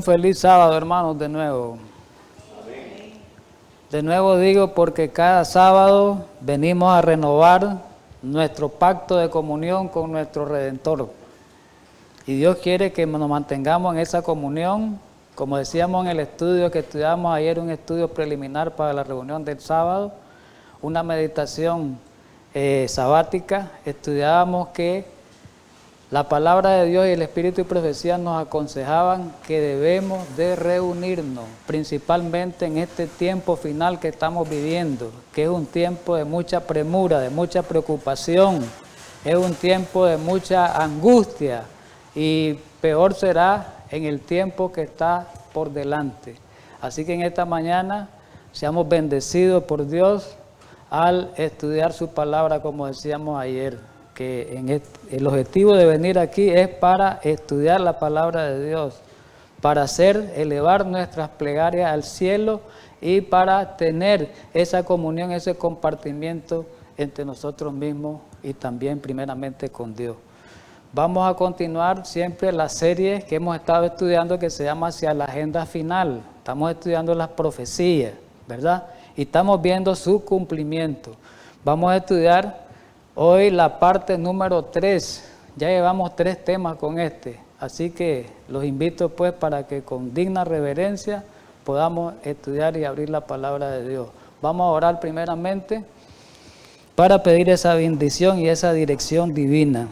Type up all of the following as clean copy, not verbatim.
feliz sábado, hermanos, de nuevo. De nuevo digo porque cada sábado venimos a renovar nuestro pacto de comunión con nuestro Redentor. Y Dios quiere que nos mantengamos en esa comunión. Como decíamos en el estudio que estudiamos ayer, un estudio preliminar para la reunión del sábado, una meditación sabática, estudiábamos que la palabra de Dios y el Espíritu y profecía nos aconsejaban que debemos de reunirnos, principalmente en este tiempo final que estamos viviendo, que es un tiempo de mucha premura, de mucha preocupación, es un tiempo de mucha angustia y peor será en el tiempo que está por delante. Así que en esta mañana seamos bendecidos por Dios al estudiar su palabra, como decíamos ayer, que el objetivo de venir aquí es para estudiar la palabra de Dios, para elevar nuestras plegarias al cielo y para tener esa comunión, ese compartimiento entre nosotros mismos y también primeramente con Dios. Vamos a continuar siempre la serie que hemos estado estudiando que se llama Hacia la Agenda Final. Estamos estudiando las profecías, ¿verdad? Y estamos viendo su cumplimiento. Vamos a estudiar hoy la parte número 3. Ya llevamos 3 temas con este. Así que los invito pues para que con digna reverencia podamos estudiar y abrir la palabra de Dios. Vamos a orar primeramente para pedir esa bendición y esa dirección divina.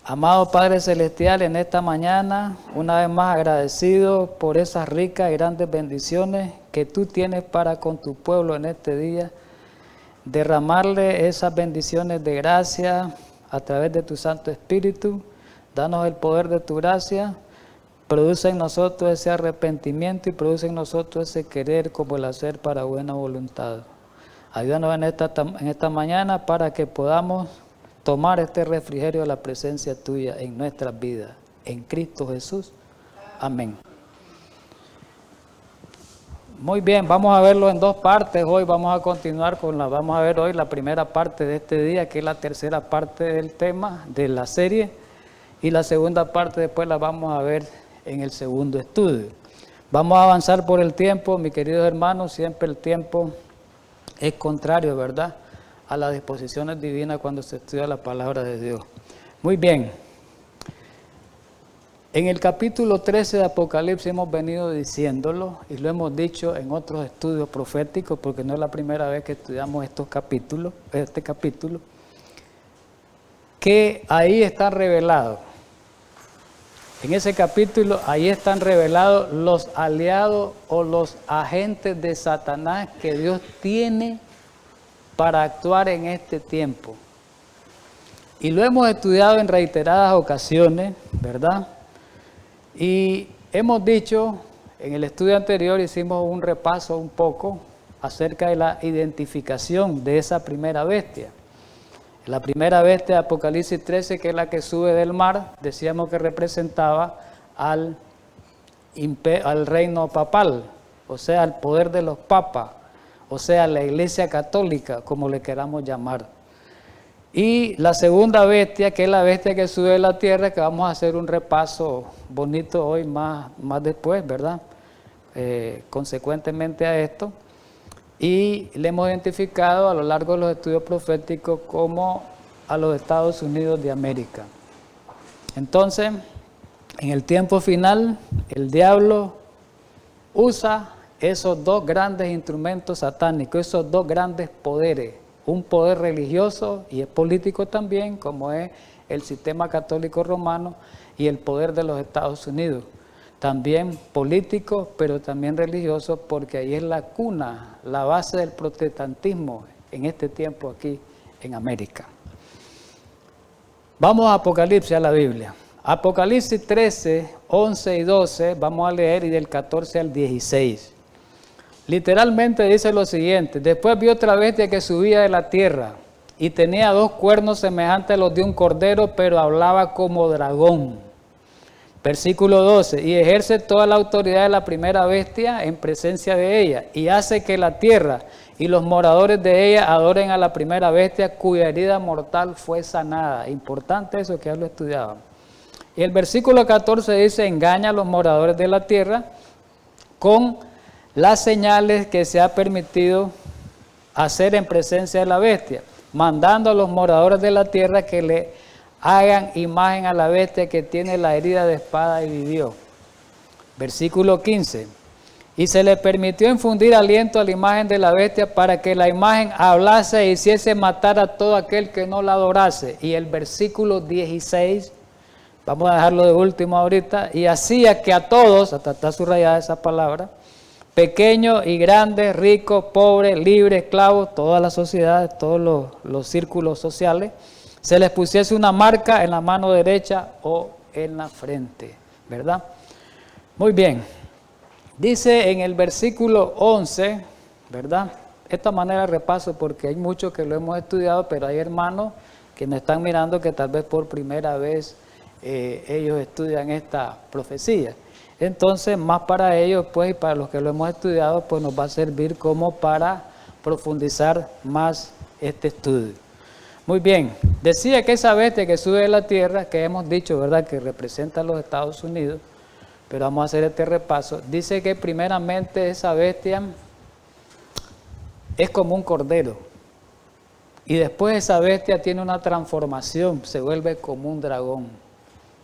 Amado Padre Celestial, en esta mañana, una vez más agradecido por esas ricas y grandes bendiciones que tú tienes para con tu pueblo en este día, derramarle esas bendiciones de gracia a través de tu Santo Espíritu, danos el poder de tu gracia, produce en nosotros ese arrepentimiento y produce en nosotros ese querer como el hacer para buena voluntad. Ayúdanos en esta mañana para que podamos tomar este refrigerio de la presencia tuya en nuestras vidas. En Cristo Jesús. Amén. Muy bien, vamos a verlo en 2 partes. Hoy vamos a continuar vamos a ver hoy la primera parte de este día, que es la tercera parte del tema de la serie. Y la segunda parte después la vamos a ver en el segundo estudio. Vamos a avanzar por el tiempo, mis queridos hermanos. Siempre el tiempo es contrario, ¿verdad?, a las disposiciones divinas cuando se estudia la palabra de Dios. Muy bien. En el capítulo 13 de Apocalipsis hemos venido diciéndolo y lo hemos dicho en otros estudios proféticos, porque no es la primera vez que estudiamos este capítulo, que ahí está revelado. En ese capítulo ahí están revelados los aliados o los agentes de Satanás que Dios tiene para actuar en este tiempo. Y lo hemos estudiado en reiteradas ocasiones, ¿verdad? Y hemos dicho, en el estudio anterior hicimos un repaso un poco acerca de la identificación de esa primera bestia. La primera bestia de Apocalipsis 13, que es la que sube del mar, decíamos que representaba al reino papal, o sea, al poder de los papas, o sea, la Iglesia Católica, como le queramos llamar. Y la segunda bestia, que es la bestia que sube de la tierra, que vamos a hacer un repaso bonito hoy más después, ¿verdad? Consecuentemente a esto. Y le hemos identificado a lo largo de los estudios proféticos como a los Estados Unidos de América. Entonces, en el tiempo final, el diablo usa esos 2 grandes instrumentos satánicos, esos 2 grandes poderes, un poder religioso y es político también, como es el sistema católico romano, y el poder de los Estados Unidos, también político, pero también religioso, porque ahí es la cuna, la base del protestantismo en este tiempo aquí en América. Vamos a Apocalipsis, a la Biblia. Apocalipsis 13, 11 y 12, vamos a leer, y del 14 al 16. Literalmente dice lo siguiente: después vi otra bestia que subía de la tierra y tenía 2 cuernos semejantes a los de un cordero, pero hablaba como dragón. Versículo 12: y ejerce toda la autoridad de la primera bestia en presencia de ella, y hace que la tierra y los moradores de ella adoren a la primera bestia cuya herida mortal fue sanada. Importante eso que ya lo estudiábamos. Y el versículo 14 dice, engaña a los moradores de la tierra con las señales que se ha permitido hacer en presencia de la bestia, mandando a los moradores de la tierra que le hagan imagen a la bestia que tiene la herida de espada y vivió. Versículo 15. Y se le permitió infundir aliento a la imagen de la bestia para que la imagen hablase e hiciese matar a todo aquel que no la adorase. Y el versículo 16, vamos a dejarlo de último ahorita, y hacía que a todos, hasta está subrayada esa palabra, pequeños y grandes, ricos, pobres, libres, esclavos, todas las sociedades, todos los círculos sociales, se les pusiese una marca en la mano derecha o en la frente, ¿verdad? Muy bien. Dice en el versículo 11, ¿verdad? De esta manera repaso porque hay muchos que lo hemos estudiado, pero hay hermanos que nos están mirando que tal vez por primera vez ellos estudian esta profecía. Entonces, más para ellos, pues, y para los que lo hemos estudiado, pues nos va a servir como para profundizar más este estudio. Muy bien, decía que esa bestia que sube de la tierra, que hemos dicho, ¿verdad?, que representa a los Estados Unidos, pero vamos a hacer este repaso. Dice que primeramente esa bestia es como un cordero. Y después esa bestia tiene una transformación, se vuelve como un dragón.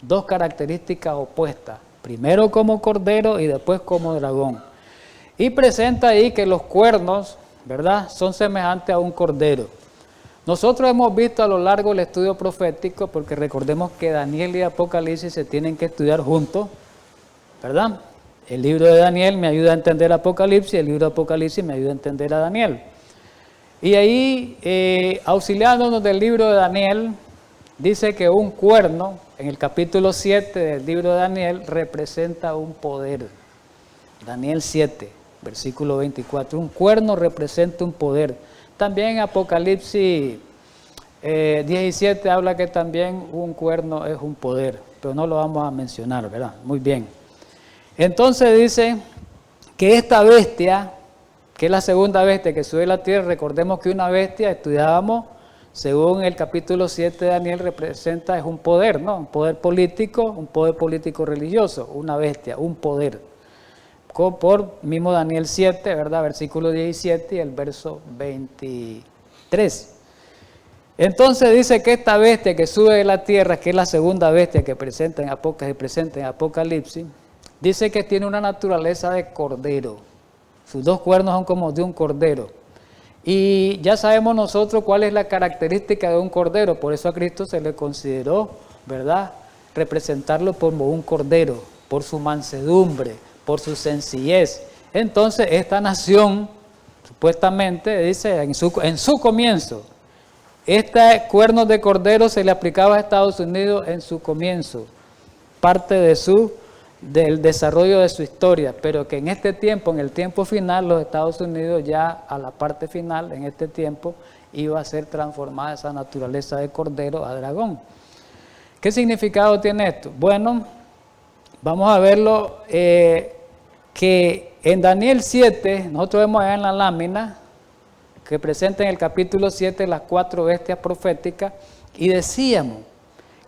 Dos características opuestas. Primero como cordero y después como dragón. Y presenta ahí que los cuernos, ¿verdad?, son semejantes a un cordero. Nosotros hemos visto a lo largo del estudio profético, porque recordemos que Daniel y Apocalipsis se tienen que estudiar juntos, ¿verdad? El libro de Daniel me ayuda a entender Apocalipsis, el libro de Apocalipsis me ayuda a entender a Daniel. Y ahí, auxiliándonos del libro de Daniel, dice que un cuerno, en el capítulo 7 del libro de Daniel, representa un poder. Daniel 7, versículo 24, un cuerno representa un poder. También en Apocalipsis 17 habla que también un cuerno es un poder, pero no lo vamos a mencionar, ¿verdad? Muy bien. Entonces dice que esta bestia, que es la segunda bestia que sube a la tierra, recordemos que una bestia, estudiábamos, según el capítulo 7 de Daniel, representa, es un poder, ¿no? Un poder político religioso, una bestia, un poder. Por mismo Daniel 7, ¿verdad? Versículo 17 y el verso 23. Entonces dice que esta bestia que sube de la tierra, que es la segunda bestia que presenta en Apocalipsis, dice que tiene una naturaleza de cordero. Sus dos cuernos son como de un cordero. Y ya sabemos nosotros cuál es la característica de un cordero. Por eso a Cristo se le consideró, ¿verdad?, representarlo como un cordero, por su mansedumbre, por su sencillez. Entonces esta nación, supuestamente, dice en su comienzo, este cuerno de cordero se le aplicaba a Estados Unidos en su comienzo, parte del desarrollo de su historia, pero que en este tiempo, en el tiempo final, los Estados Unidos ya a la parte final, en este tiempo, iba a ser transformada esa naturaleza de cordero a dragón. ¿Qué significado tiene esto? Bueno, vamos a verlo, que en Daniel 7, nosotros vemos allá en la lámina, que presenta en el capítulo 7 las 4 bestias proféticas, y decíamos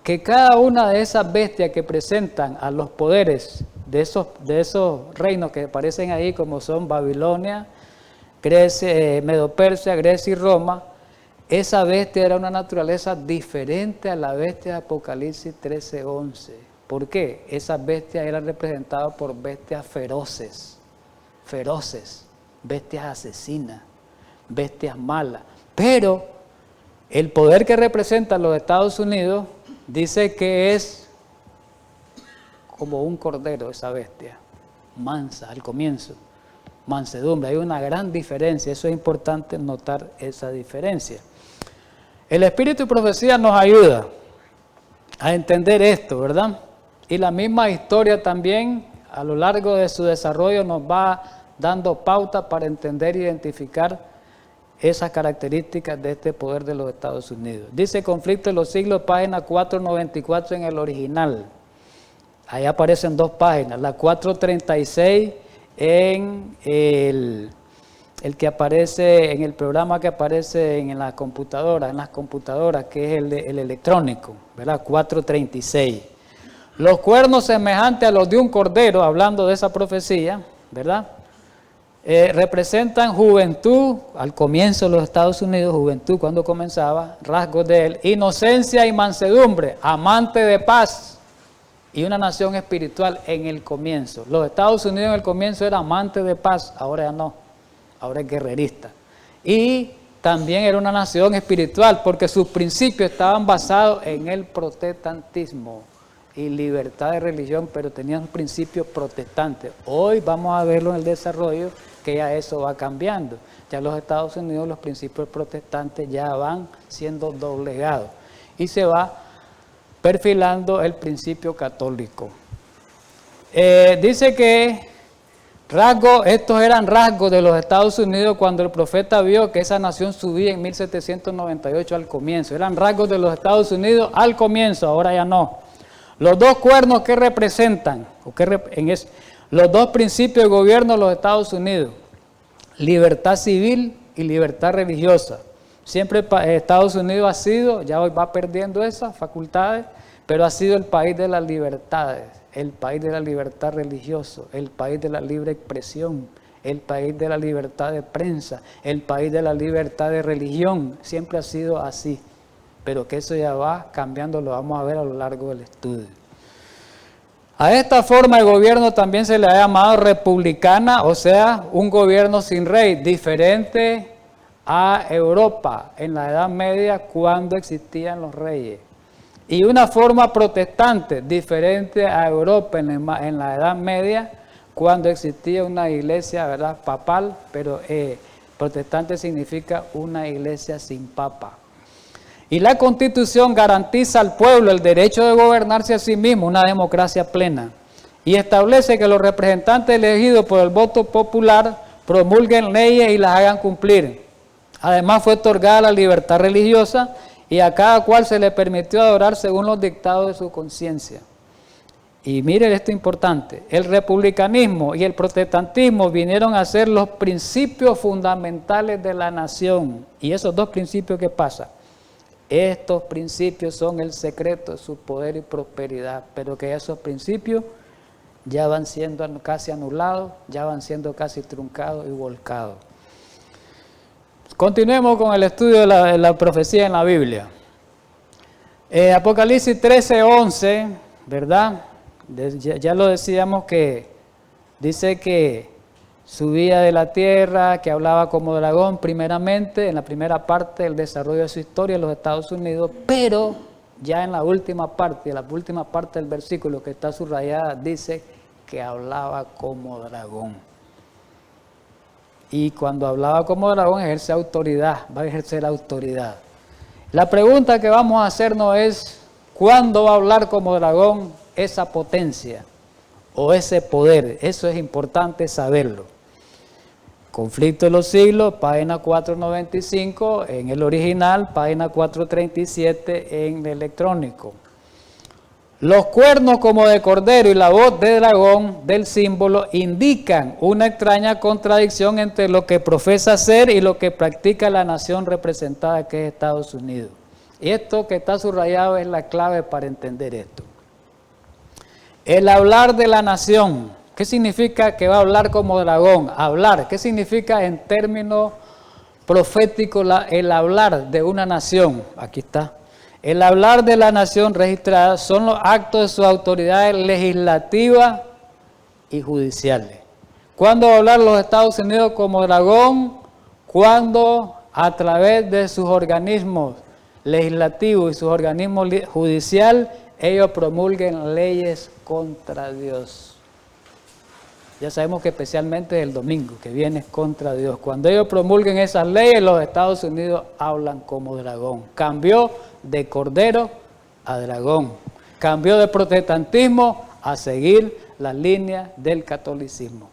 que cada una de esas bestias que presentan a los poderes de esos reinos que aparecen ahí, como son Babilonia, Grecia, Medo-Persia, Grecia y Roma, esa bestia era una naturaleza diferente a la bestia de Apocalipsis 13:11. ¿Por qué? Esas bestias eran representadas por bestias feroces, bestias asesinas, bestias malas. Pero el poder que representan los Estados Unidos dice que es como un cordero esa bestia, mansa al comienzo, mansedumbre. Hay una gran diferencia, eso es importante notar esa diferencia. El Espíritu y Profecía nos ayuda a entender esto, ¿verdad? Y la misma historia también, a lo largo de su desarrollo, nos va dando pauta para entender e identificar esas características de este poder de los Estados Unidos. Dice Conflicto de los Siglos, página 494 en el original. Ahí aparecen 2 páginas, la 436 en el que aparece en el programa que aparece en las computadoras, que es el electrónico, ¿verdad? 436. Los cuernos semejantes a los de un cordero, hablando de esa profecía, ¿verdad? Representan juventud, al comienzo de los Estados Unidos, juventud cuando comenzaba, rasgos de él, inocencia y mansedumbre, amante de paz y una nación espiritual en el comienzo. Los Estados Unidos en el comienzo era amante de paz, ahora ya no, ahora es guerrerista. Y también era una nación espiritual porque sus principios estaban basados en el protestantismo y libertad de religión, pero tenían principios protestantes. Hoy vamos a verlo en el desarrollo, que ya eso va cambiando. Ya en los Estados Unidos los principios protestantes ya van siendo doblegados y se va perfilando el principio católico. Dice que estos eran rasgos de los Estados Unidos cuando el profeta vio que esa nación subía en 1798 al comienzo. Eran rasgos de los Estados Unidos al comienzo, ahora ya no. Los dos cuernos que representan, los dos principios de gobierno de los Estados Unidos, libertad civil y libertad religiosa. Siempre Estados Unidos ha sido, ya hoy va perdiendo esas facultades, pero ha sido el país de las libertades, el país de la libertad religiosa, el país de la libre expresión, el país de la libertad de prensa, el país de la libertad de religión. Siempre ha sido así, pero que eso ya va cambiando, lo vamos a ver a lo largo del estudio. A esta forma de gobierno también se le ha llamado republicana, o sea, un gobierno sin rey, diferente a Europa en la Edad Media cuando existían los reyes. Y una forma protestante, diferente a Europa en la Edad Media cuando existía una iglesia, ¿verdad?, papal, pero protestante significa una iglesia sin papa. Y la Constitución garantiza al pueblo el derecho de gobernarse a sí mismo, una democracia plena, y establece que los representantes elegidos por el voto popular promulguen leyes y las hagan cumplir. Además fue otorgada la libertad religiosa y a cada cual se le permitió adorar según los dictados de su conciencia. Y miren esto importante, el republicanismo y el protestantismo vinieron a ser los principios fundamentales de la nación. Y esos dos principios, ¿qué pasa? Estos principios son el secreto de su poder y prosperidad, pero que esos principios ya van siendo casi anulados, ya van siendo casi truncados y volcados. Continuemos con el estudio de la profecía en la Biblia. Apocalipsis 13:11, ¿verdad? Ya lo decíamos que dice que subía de la tierra, que hablaba como dragón primeramente, en la primera parte del desarrollo de su historia en los Estados Unidos, pero ya en la última parte del versículo que está subrayada, dice que hablaba como dragón. Y cuando hablaba como dragón ejerce autoridad, va a ejercer autoridad. La pregunta que vamos a hacernos es, ¿cuándo va a hablar como dragón esa potencia o ese poder? Eso es importante saberlo. Conflicto de los siglos, página 495 en el original, página 437 en el electrónico. Los cuernos como de cordero y la voz de dragón del símbolo indican una extraña contradicción entre lo que profesa ser y lo que practica la nación representada que es Estados Unidos. Y esto que está subrayado es la clave para entender esto. El hablar de la nación. ¿Qué significa que va a hablar como dragón? Hablar. ¿Qué significa en términos proféticos el hablar de una nación? Aquí está. El hablar de la nación registrada son los actos de sus autoridades legislativas y judiciales. ¿Cuándo va a hablar los Estados Unidos como dragón? Cuando a través de sus organismos legislativos y sus organismos judiciales ellos promulguen leyes contra Dios. Ya sabemos que especialmente el domingo que viene es contra Dios. Cuando ellos promulguen esas leyes, los Estados Unidos hablan como dragón. Cambió de cordero a dragón. Cambió de protestantismo a seguir las líneas del catolicismo.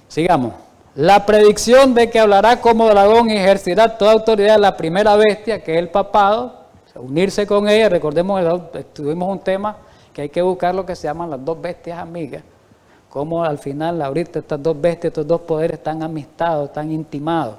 Sigamos. La predicción de que hablará como dragón y ejercerá toda autoridad de la primera bestia, que es el papado, unirse con ella. Recordemos que tuvimos un tema que hay que buscar lo que se llaman las dos bestias amigas. Como al final, ahorita estas dos bestias, estos dos poderes están amistados, están intimados.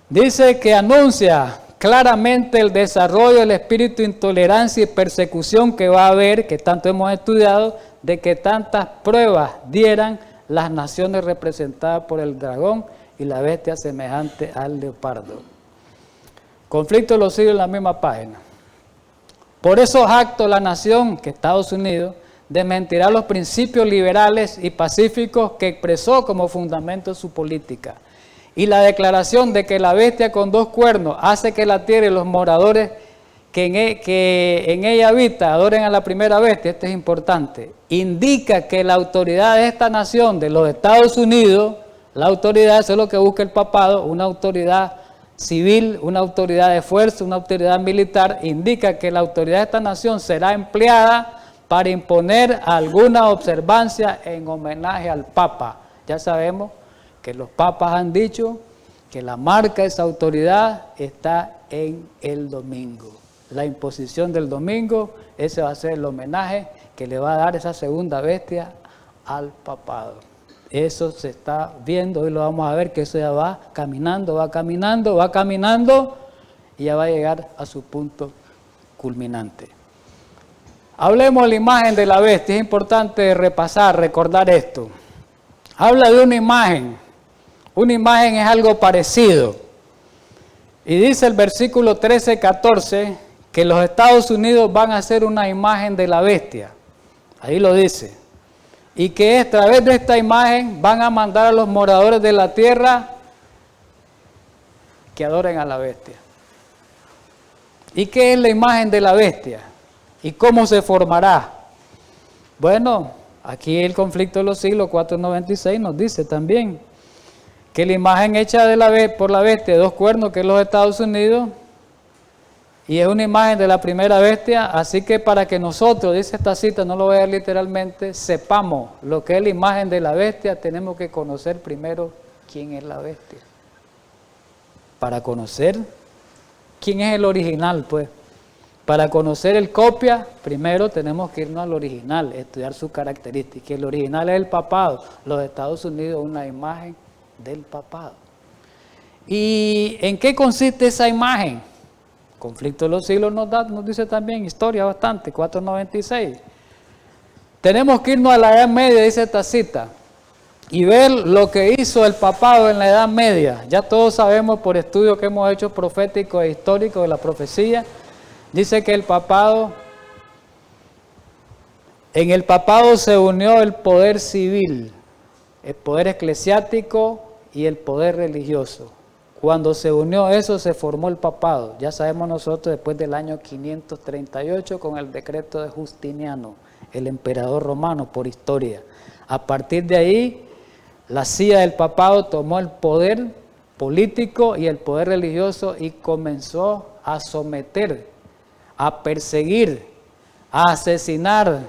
Dice que anuncia claramente el desarrollo del espíritu de intolerancia y persecución que va a haber, que tanto hemos estudiado, de que tantas pruebas dieran las naciones representadas por el dragón y la bestia semejante al leopardo. Conflicto de los siglos en la misma página. Por esos actos la nación, que Estados Unidos, desmentirá los principios liberales y pacíficos que expresó como fundamento su política. Y la declaración de que la bestia con 2 cuernos hace que la tierra y los moradores que en ella habita adoren a la primera bestia, esto es importante, indica que la autoridad de esta nación, de los Estados Unidos, la autoridad, eso es lo que busca el papado, una autoridad civil, una autoridad de fuerza, una autoridad militar, indica que la autoridad de esta nación será empleada para imponer alguna observancia en homenaje al Papa. Ya sabemos que los papas han dicho que la marca de esa autoridad está en el domingo. La imposición del domingo, ese va a ser el homenaje que le va a dar esa segunda bestia al papado. Eso se está viendo, hoy lo vamos a ver, que eso ya va caminando, y ya va a llegar a su punto culminante. Hablemos de la imagen de la bestia, es importante repasar, recordar esto. Habla de una imagen es algo parecido. Y dice el versículo 13-14 que los Estados Unidos van a hacer una imagen de la bestia. Ahí lo dice. Y que a través de esta imagen van a mandar a los moradores de la tierra que adoren a la bestia. ¿Y qué es la imagen de la bestia? ¿Y cómo se formará? Bueno, aquí el conflicto de los siglos 496 nos dice también que la imagen hecha por la bestia de 2 cuernos, que es los Estados Unidos, y es una imagen de la primera bestia, así que para que nosotros, dice esta cita, no lo voy a leer literalmente, sepamos lo que es la imagen de la bestia, tenemos que conocer primero quién es la bestia. Para conocer quién es el original, pues. Para conocer el copia, primero tenemos que irnos al original, estudiar sus características. El original es el papado, los Estados Unidos, una imagen del papado. ¿Y en qué consiste esa imagen? Conflicto de los siglos nos dice también historia bastante, 496. Tenemos que irnos a la Edad Media, dice esta cita, y ver lo que hizo el papado en la Edad Media. Ya todos sabemos por estudios que hemos hecho proféticos e históricos de la profecía, dice que en el papado se unió el poder civil, el poder eclesiástico y el poder religioso. Cuando se unió eso, se formó el papado. Ya sabemos nosotros, después del año 538, con el decreto de Justiniano, el emperador romano, por historia. A partir de ahí, la silla del papado tomó el poder político y el poder religioso y comenzó a someter, a perseguir, a asesinar,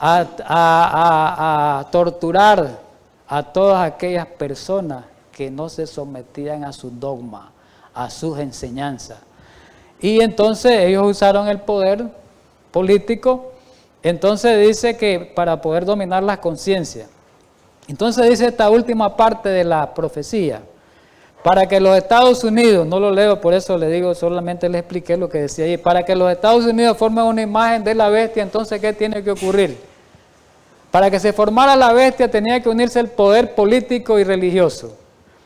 a torturar a todas aquellas personas que no se sometían a su dogma, a sus enseñanzas. Y entonces ellos usaron el poder político, entonces dice que para poder dominar las conciencias. Entonces dice esta última parte de la profecía, para que los Estados Unidos, no lo leo, por eso le digo, solamente le expliqué lo que decía ahí, para que los Estados Unidos formen una imagen de la bestia, entonces ¿qué tiene que ocurrir? Para que se formara la bestia tenía que unirse el poder político y religioso.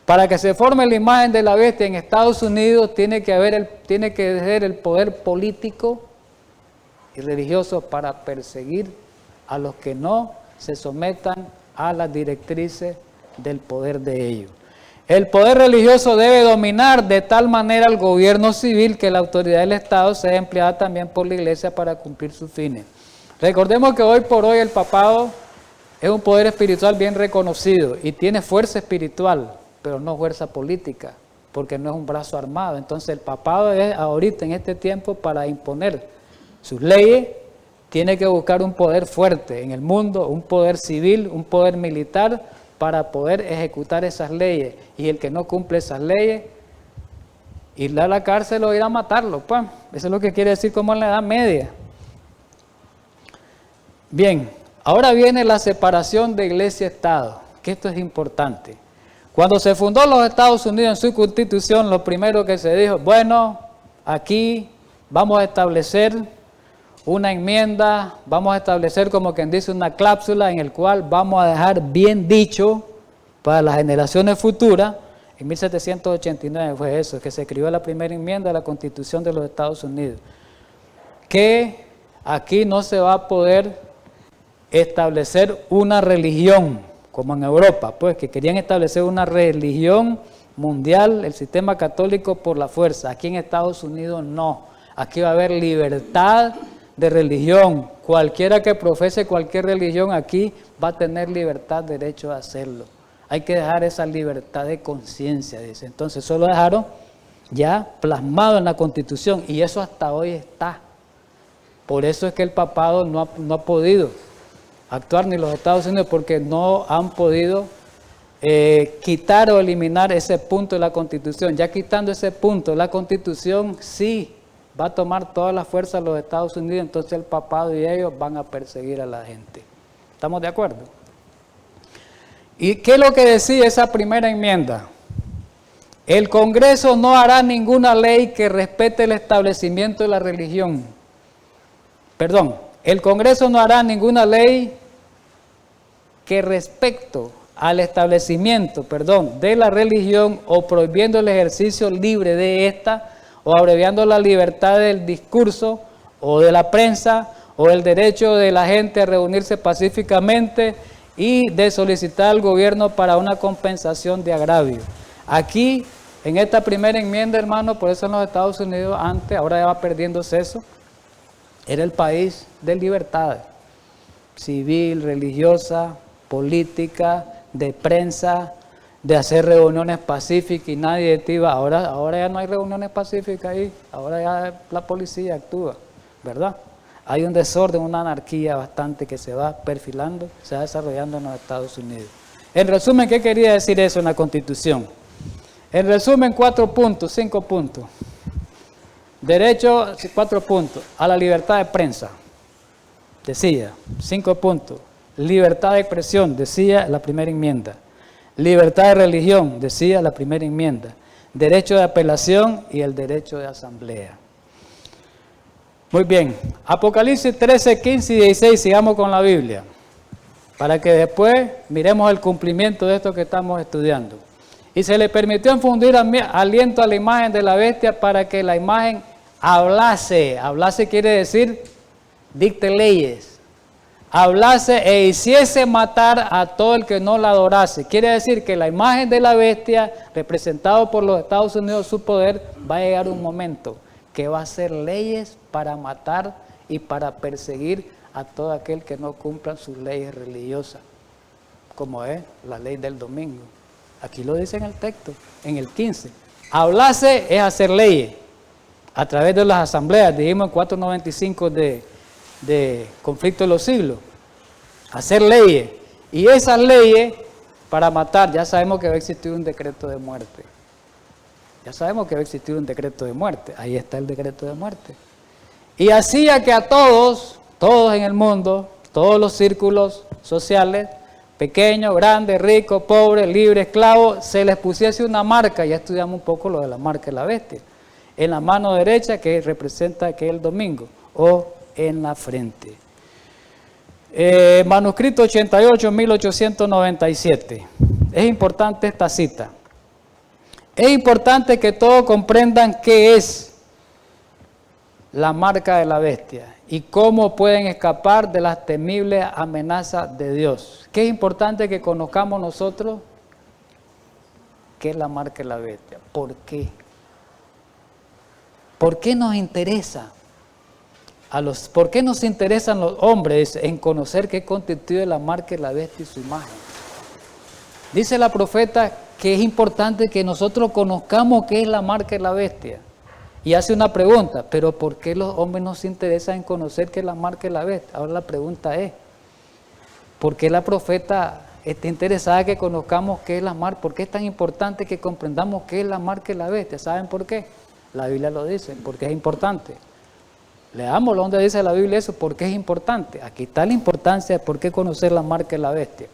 Para que se forme la imagen de la bestia en Estados Unidos tiene que ser el poder político y religioso para perseguir a los que no se sometan a las directrices del poder de ellos. El poder religioso debe dominar de tal manera al gobierno civil que la autoridad del Estado sea empleada también por la Iglesia para cumplir sus fines. Recordemos que hoy por hoy el papado es un poder espiritual bien reconocido y tiene fuerza espiritual, pero no fuerza política, porque no es un brazo armado. Entonces el papado es ahorita en este tiempo para imponer sus leyes, tiene que buscar un poder fuerte en el mundo, un poder civil, un poder militar, para poder ejecutar esas leyes. Y el que no cumple esas leyes, irle a la cárcel o ir a matarlo, pues. Eso es lo que quiere decir como en la Edad Media. Bien, ahora viene la separación de iglesia-estado, que esto es importante. Cuando se fundó los Estados Unidos en su constitución, lo primero que se dijo, bueno, aquí vamos a establecer una enmienda, vamos a establecer como quien dice una cláusula en el cual vamos a dejar bien dicho para las generaciones futuras. En 1789 fue eso, que se escribió la primera enmienda de la Constitución de los Estados Unidos, que aquí no se va a poder establecer una religión, como en Europa, pues que querían establecer una religión mundial, el sistema católico por la fuerza. Aquí en Estados Unidos no, aquí va a haber libertad de religión. Cualquiera que profese cualquier religión aquí va a tener libertad, derecho a hacerlo. Hay que dejar esa libertad de conciencia, dice. Entonces eso lo dejaron ya plasmado en la Constitución y eso hasta hoy está. Por eso es que el papado no ha podido actuar, ni los Estados Unidos, porque no han podido quitar o eliminar ese punto de la Constitución. Ya quitando ese punto de la Constitución, sí va a tomar toda la fuerza los Estados Unidos, entonces el papado y ellos van a perseguir a la gente. ¿Estamos de acuerdo? ¿Y qué es lo que decía esa primera enmienda? El Congreso no hará ninguna ley que respete el establecimiento de la religión. Perdón, el Congreso no hará ninguna ley que respecto al establecimiento, de la religión o prohibiendo el ejercicio libre de esta o abreviando la libertad del discurso o de la prensa o el derecho de la gente a reunirse pacíficamente y de solicitar al gobierno para una compensación de agravio. Aquí, en esta primera enmienda, hermano, por eso en los Estados Unidos antes, ahora ya va perdiéndose eso, era el país de libertad civil, religiosa, política, de prensa, de hacer reuniones pacíficas y nadie te iba. Ahora ya no hay reuniones pacíficas ahí, ahora ya la policía actúa, ¿verdad? Hay un desorden, una anarquía bastante que se va perfilando, se va desarrollando en los Estados Unidos. En resumen, ¿qué quería decir eso en la Constitución? En resumen, 4 puntos, 5 puntos. Derecho, 4 puntos, a la libertad de prensa, decía, 5 puntos. Libertad de expresión, decía la primera enmienda. Libertad de religión, decía la primera enmienda. Derecho de apelación y el derecho de asamblea. Muy bien, Apocalipsis 13, 15 y 16, sigamos con la Biblia, para que después miremos el cumplimiento de esto que estamos estudiando. Y se le permitió infundir aliento a la imagen de la bestia para que la imagen hablase. Hablase quiere decir dicte leyes. Hablase e hiciese matar a todo el que no la adorase. Quiere decir que la imagen de la bestia, representado por los Estados Unidos, su poder, va a llegar un momento que va a hacer leyes para matar y para perseguir a todo aquel que no cumpla sus leyes religiosas, como es la ley del domingo. Aquí lo dice en el texto, en el 15. Hablase es hacer leyes a través de las asambleas, dijimos en 495 de Conflicto de los Siglos. Hacer leyes. Y esas leyes para matar, ya sabemos que va a existir un decreto de muerte. Ya sabemos que va a existir un decreto de muerte. Ahí está el decreto de muerte. Y hacía que a todos en el mundo, todos los círculos sociales, pequeños, grandes, ricos, pobres, libres, esclavos, se les pusiese una marca. Ya estudiamos un poco lo de la marca de la bestia. En la mano derecha, que representa que es el domingo, o en la frente. Manuscrito 88, 1897. Es importante esta cita. Es importante que todos comprendan qué es la marca de la bestia y cómo pueden escapar de las temibles amenazas de Dios. ¿Qué es importante que conozcamos nosotros? ¿Qué es la marca de la bestia? ¿Por qué? ¿Por qué nos interesa? ¿Por qué nos interesan los hombres en conocer qué constituye la marca de la bestia y su imagen? Dice la profeta que es importante que nosotros conozcamos qué es la marca de la bestia. Y hace una pregunta, pero ¿por qué los hombres nos interesan en conocer qué es la marca de la bestia? Ahora la pregunta es, ¿por qué la profeta está interesada en que conozcamos qué es la marca? ¿Por qué es tan importante que comprendamos qué es la marca de la bestia? ¿Saben por qué? La Biblia lo dice, porque es importante. Leámoslo donde dice la Biblia eso, ¿por qué es importante? Aquí está la importancia de por qué conocer la marca de la bestia.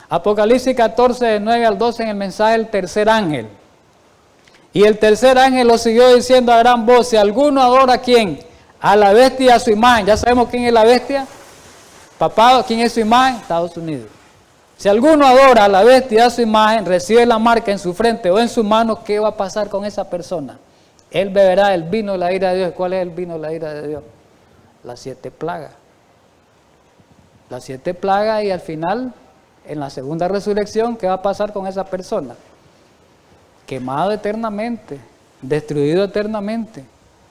Apocalipsis 14, de 9 al 12 en el mensaje del tercer ángel. Y el tercer ángel lo siguió diciendo a gran voz, si alguno adora ¿a quién? A la bestia y a su imagen. ¿Ya sabemos quién es la bestia? Papá, ¿quién es su imagen? Estados Unidos. Si alguno adora a la bestia y a su imagen, recibe la marca en su frente o en su mano, ¿qué va a pasar con esa persona? Él beberá el vino de la ira de Dios. ¿Cuál es el vino de la ira de Dios? Las 7 plagas. Las 7 plagas, y al final, en la segunda resurrección, ¿qué va a pasar con esa persona? Quemado eternamente, destruido eternamente,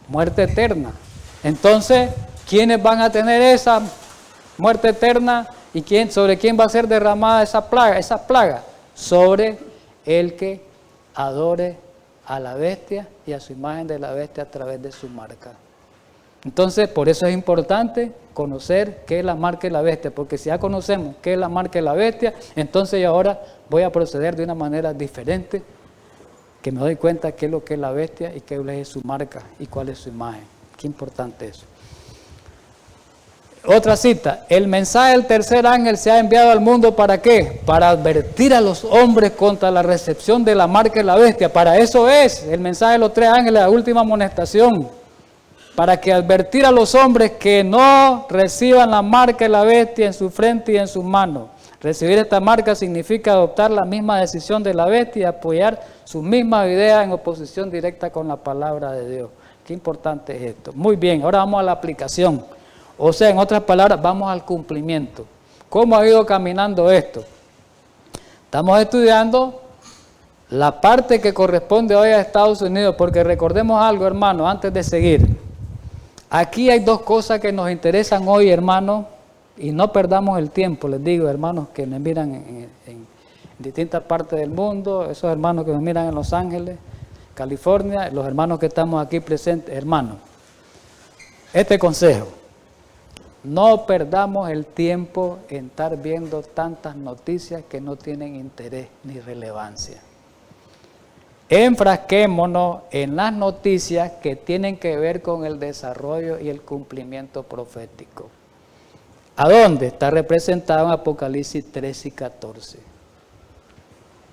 muerte eterna. Entonces, ¿quiénes van a tener esa muerte eterna? ¿Y sobre quién va a ser derramada esa plaga? Esa plaga sobre el que adore a la bestia y a su imagen de la bestia a través de su marca. Entonces, por eso es importante conocer qué es la marca de la bestia, porque si ya conocemos qué es la marca de la bestia, entonces yo ahora voy a proceder de una manera diferente, que me doy cuenta qué es lo que es la bestia y qué es su marca y cuál es su imagen. Qué importante eso. Otra cita, el mensaje del tercer ángel se ha enviado al mundo ¿para qué? Para advertir a los hombres contra la recepción de la marca de la bestia. Para eso es el mensaje de los 3 ángeles, la última amonestación. Para que advertir a los hombres que no reciban la marca de la bestia en su frente y en sus manos. Recibir esta marca significa adoptar la misma decisión de la bestia y apoyar sus mismas ideas en oposición directa con la palabra de Dios. Qué importante es esto. Muy bien, ahora vamos a la aplicación. O sea, en otras palabras, vamos al cumplimiento. ¿Cómo ha ido caminando esto? Estamos estudiando la parte que corresponde hoy a Estados Unidos, porque recordemos algo, hermano, antes de seguir. Aquí hay 2 cosas que nos interesan hoy, hermano, y no perdamos el tiempo, les digo, hermanos que me miran en distintas partes del mundo, esos hermanos que me miran en Los Ángeles, California, los hermanos que estamos aquí presentes, hermanos. Este consejo. No perdamos el tiempo en estar viendo tantas noticias que no tienen interés ni relevancia. Enfrasquémonos en las noticias que tienen que ver con el desarrollo y el cumplimiento profético. ¿A dónde? Está representado en Apocalipsis 13 y 14.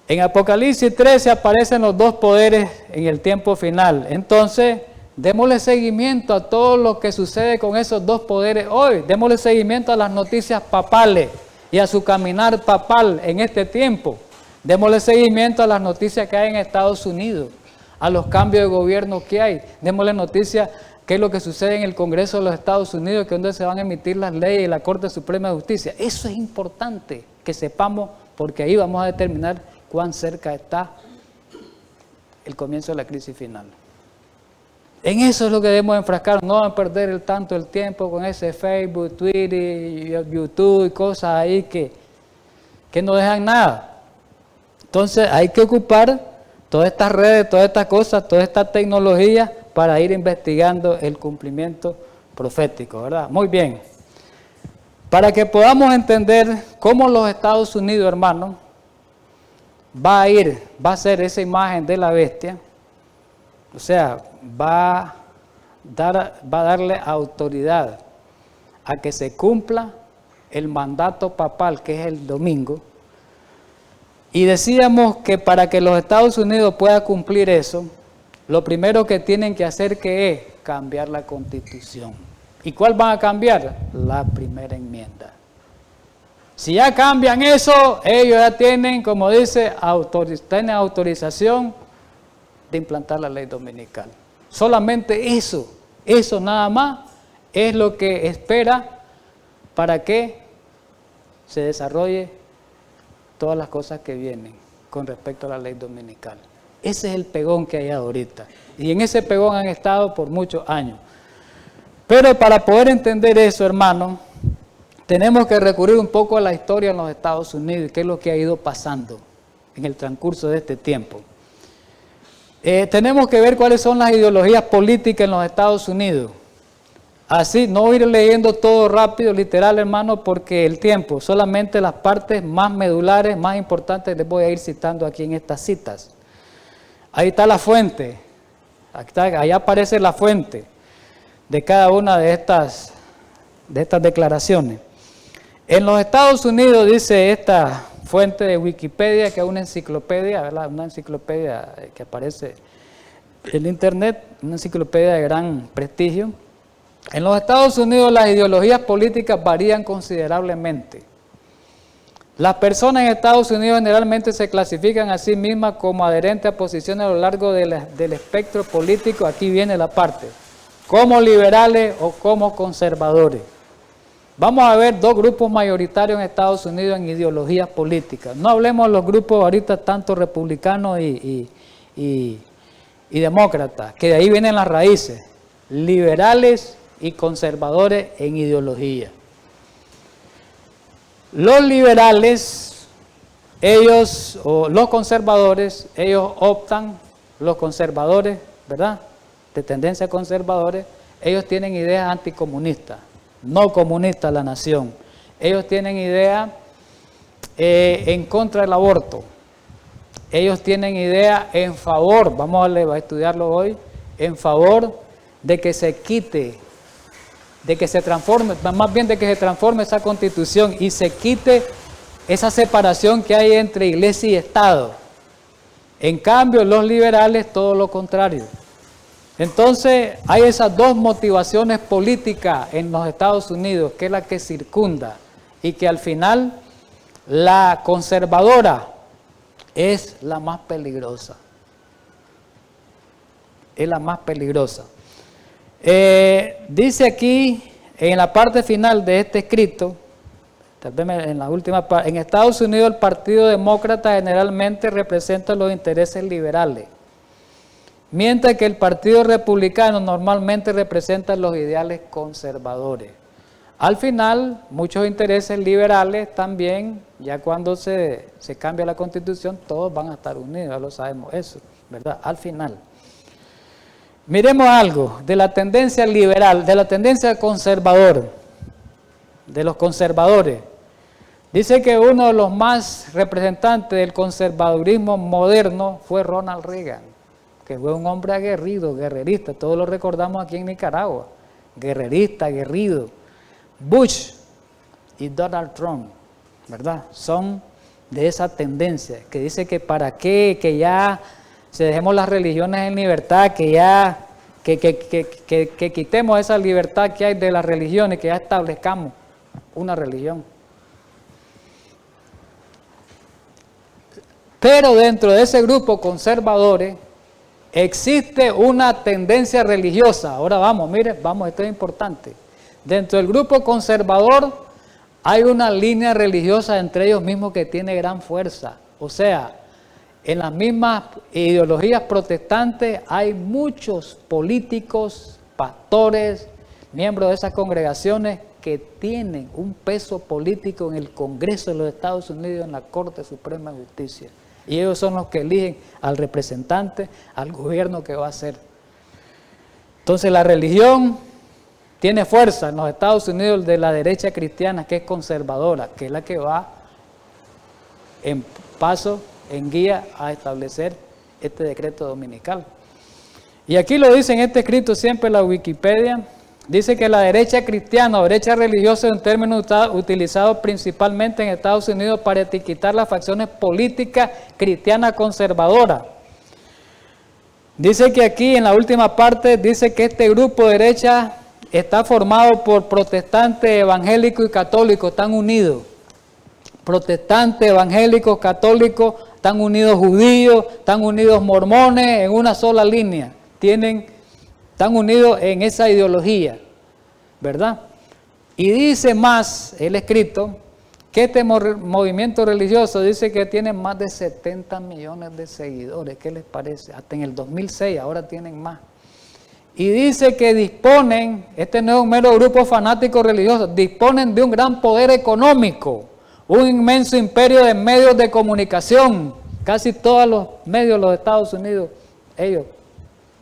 En Apocalipsis 13 aparecen los 2 poderes en el tiempo final. Entonces, démosle seguimiento a todo lo que sucede con esos 2 poderes hoy. Démosle seguimiento a las noticias papales y a su caminar papal en este tiempo. Démosle seguimiento a las noticias que hay en Estados Unidos, a los cambios de gobierno que hay. Démosle noticias qué es lo que sucede en el Congreso de los Estados Unidos, que es donde se van a emitir las leyes y la Corte Suprema de Justicia. Eso es importante que sepamos, porque ahí vamos a determinar cuán cerca está el comienzo de la crisis final. En eso es lo que debemos enfrascar, no perder tanto el tiempo con ese Facebook, Twitter, YouTube y cosas ahí que no dejan nada. Entonces hay que ocupar todas estas redes, todas estas cosas, toda esta tecnología para ir investigando el cumplimiento profético, ¿verdad? Muy bien. Para que podamos entender cómo los Estados Unidos, hermanos, va a ser esa imagen de la bestia, o sea, va a darle autoridad a que se cumpla el mandato papal, que es el domingo. Y decíamos que para que los Estados Unidos puedan cumplir eso, lo primero que tienen que hacer que es cambiar la Constitución. ¿Y cuál van a cambiar? La primera enmienda. Si ya cambian eso, ellos ya tienen, como dice, tienen autorización de implantar la ley dominical. Solamente eso nada más es lo que espera para que se desarrolle todas las cosas que vienen con respecto a la ley dominical. Ese es el pegón que hay ahorita. Y en ese pegón han estado por muchos años. Pero para poder entender eso, hermano, tenemos que recurrir un poco a la historia en los Estados Unidos y qué es lo que ha ido pasando en el transcurso de este tiempo. Tenemos que ver cuáles son las ideologías políticas en los Estados Unidos. Así, no ir leyendo todo rápido, literal, hermano, porque el tiempo, solamente las partes más medulares, más importantes, les voy a ir citando aquí en estas citas. Ahí está la fuente, ahí aparece la fuente de cada una de estas declaraciones. En los Estados Unidos, dice esta fuente de Wikipedia, que es una enciclopedia, ¿verdad? Una enciclopedia que aparece el Internet, una enciclopedia de gran prestigio. En los Estados Unidos las ideologías políticas varían considerablemente. Las personas en Estados Unidos generalmente se clasifican a sí mismas como adherentes a posiciones a lo largo del espectro político. Aquí viene la parte, como liberales o como conservadores. Vamos a ver dos grupos mayoritarios en Estados Unidos en ideologías políticas. No hablemos de los grupos ahorita tanto republicanos y demócratas, que de ahí vienen las raíces, liberales y conservadores en ideología. Los liberales, ellos, o los conservadores, ellos optan, los conservadores, ¿verdad?, de tendencia conservadores, ellos tienen ideas anticomunistas, no comunistas la nación. Ellos tienen ideas en contra del aborto. Ellos tienen ideas en favor, vamos a estudiarlo hoy, en favor de que se quite, de que se transforme, más bien de que se transforme esa constitución y se quite esa separación que hay entre iglesia y Estado. En cambio, los liberales, todo lo contrario. Entonces, hay esas dos motivaciones políticas en los Estados Unidos, que es la que circunda, y que al final la conservadora es la más peligrosa. Es la más peligrosa. Dice aquí, en la parte final de este escrito, tal vez en la última parte, en Estados Unidos el Partido Demócrata generalmente representa los intereses liberales, mientras que el Partido Republicano normalmente representa los ideales conservadores. Al final, muchos intereses liberales también, ya cuando se cambia la Constitución, todos van a estar unidos, ya lo sabemos eso, ¿verdad? Al final. Miremos algo de la tendencia liberal, de la tendencia conservadora, de los conservadores. Dice que uno de los más representantes del conservadurismo moderno fue Ronald Reagan, que fue un hombre aguerrido, guerrerista, todos lo recordamos aquí en Nicaragua, guerrerista, aguerrido. Bush y Donald Trump, ¿verdad?, son de esa tendencia, que dice que para qué, que ya se dejemos las religiones en libertad, que ya, que quitemos esa libertad que hay de las religiones, que ya establezcamos una religión. Pero dentro de ese grupo conservadores existe una tendencia religiosa. Ahora vamos, mire, vamos, esto es importante. Dentro del grupo conservador hay una línea religiosa entre ellos mismos que tiene gran fuerza. O sea, en las mismas ideologías protestantes hay muchos políticos, pastores, miembros de esas congregaciones que tienen un peso político en el Congreso de los Estados Unidos, en la Corte Suprema de Justicia. Y ellos son los que eligen al representante, al gobierno que va a hacer. Entonces la religión tiene fuerza en los Estados Unidos de la derecha cristiana, que es conservadora, que es la que va en paso, en guía a establecer este decreto dominical. Y aquí lo dice en este escrito siempre la Wikipedia, dice que la derecha cristiana o derecha religiosa es un término utilizado principalmente en Estados Unidos para etiquetar las facciones políticas cristianas conservadoras. Dice que aquí en la última parte dice que este grupo de derecha está formado por protestantes, evangélicos y católicos, están unidos. Protestantes, evangélicos, católicos, están unidos judíos, están unidos mormones en una sola línea. Están unidos en esa ideología, ¿verdad? Y dice más el escrito que este movimiento religioso dice que tiene más de 70 millones de seguidores. ¿Qué les parece? Hasta en el 2006, ahora tienen más. Y dice que disponen, este no es un mero grupo fanático religioso, disponen de un gran poder económico, un inmenso imperio de medios de comunicación. Casi todos los medios de los Estados Unidos, ellos